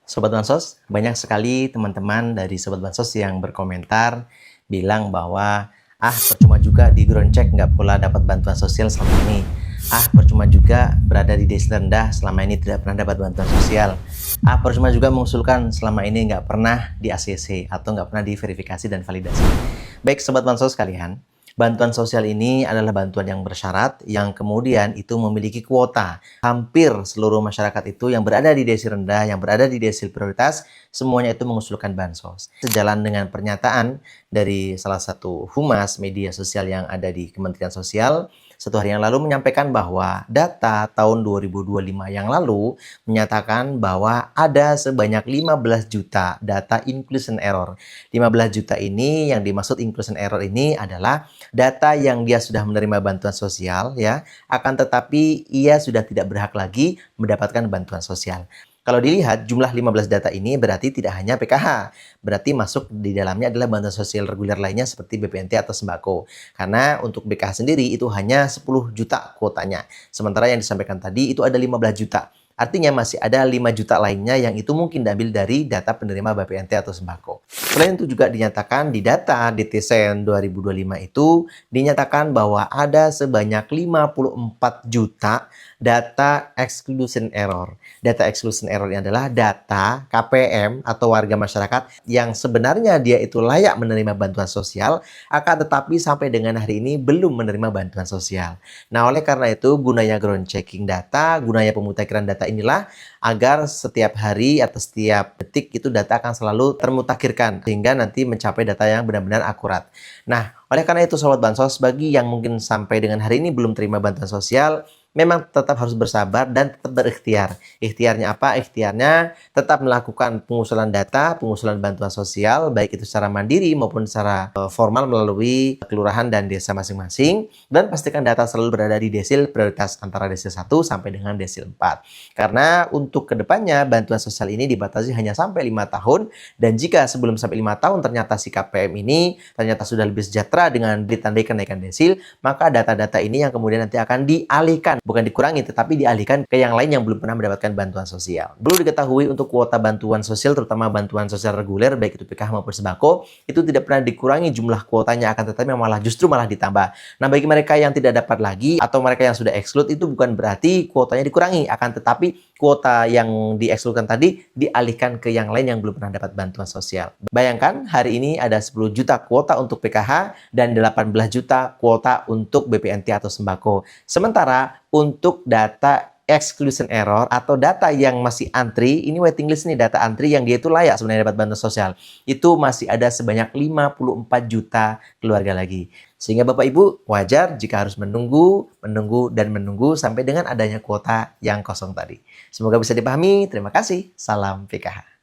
Sobat Bansos, banyak sekali teman-teman dari Sobat Bansos yang berkomentar bilang bahwa percuma juga di ground check nggak pula dapat bantuan sosial selama ini. Percuma juga berada di desa rendah selama ini tidak pernah dapat bantuan sosial. Percuma juga mengusulkan selama ini nggak pernah di ACC atau nggak pernah diverifikasi dan validasi. Baik Sobat Bansos sekalian, bantuan sosial ini adalah bantuan yang bersyarat yang kemudian itu memiliki kuota. Hampir seluruh masyarakat itu yang berada di desa rendah, yang berada di desa prioritas, semuanya itu mengusulkan bansos. Sejalan dengan pernyataan dari salah satu humas media sosial yang ada di Kementerian Sosial, satu hari yang lalu menyampaikan bahwa data tahun 2025 yang lalu menyatakan bahwa ada sebanyak 15 juta data inclusion error. 15 juta ini yang dimaksud inclusion error ini adalah data yang dia sudah menerima bantuan sosial ya, akan tetapi ia sudah tidak berhak lagi mendapatkan bantuan sosial. Kalau dilihat jumlah 15 data ini berarti tidak hanya PKH, berarti masuk di dalamnya adalah bantuan sosial reguler lainnya seperti BPNT atau sembako. Karena untuk BKH sendiri itu hanya 10 juta kuotanya. Sementara yang disampaikan tadi itu ada 15 juta. Artinya masih ada 5 juta lainnya yang itu mungkin diambil dari data penerima BPNT atau sembako. Selain itu juga dinyatakan di data DTSEN 2025 itu dinyatakan bahwa ada sebanyak 54 juta data exclusion error. Data exclusion error ini adalah data KPM atau warga masyarakat yang sebenarnya dia itu layak menerima bantuan sosial, akan tetapi sampai dengan hari ini belum menerima bantuan sosial. Nah, oleh karena itu gunanya ground checking data, gunanya pemutakhiran data inilah agar setiap hari atau setiap detik itu data akan selalu termutakhirkan sehingga nanti mencapai data yang benar-benar akurat. Nah, oleh karena itu Sobat Bansos, bagi yang mungkin sampai dengan hari ini belum terima bantuan sosial, memang tetap harus bersabar dan tetap berikhtiar. Ikhtiarnya apa? Ikhtiarnya tetap melakukan pengusulan data, pengusulan bantuan sosial, baik itu secara mandiri maupun secara formal melalui kelurahan dan desa masing-masing. Dan pastikan data selalu berada di desil prioritas antara desil 1 sampai dengan desil 4. Karena untuk kedepannya bantuan sosial ini dibatasi hanya sampai 5 tahun. Dan jika sebelum sampai 5 tahun ternyata si KPM ini ternyata sudah lebih sejahtera dengan ditandai kenaikan desil, maka data-data ini yang kemudian nanti akan dialihkan, bukan dikurangi, tetapi dialihkan ke yang lain yang belum pernah mendapatkan bantuan sosial. Perlu diketahui untuk kuota bantuan sosial, terutama bantuan sosial reguler, baik itu PKH maupun sembako, itu tidak pernah dikurangi jumlah kuotanya, akan tetapi justru malah ditambah. Nah, bagi mereka yang tidak dapat lagi, atau mereka yang sudah exclude, itu bukan berarti kuotanya dikurangi, akan tetapi kuota yang diekskludkan tadi dialihkan ke yang lain yang belum pernah dapat bantuan sosial. Bayangkan, hari ini ada 10 juta kuota untuk PKH dan 18 juta kuota untuk BPNT atau sembako. Sementara untuk data exclusion error atau data yang masih antri, ini waiting list nih, data antri yang dia itu layak sebenarnya dapat bantuan sosial, itu masih ada sebanyak 54 juta keluarga lagi. Sehingga Bapak Ibu wajar jika harus menunggu sampai dengan adanya kuota yang kosong tadi. Semoga bisa dipahami. Terima kasih. Salam PKH.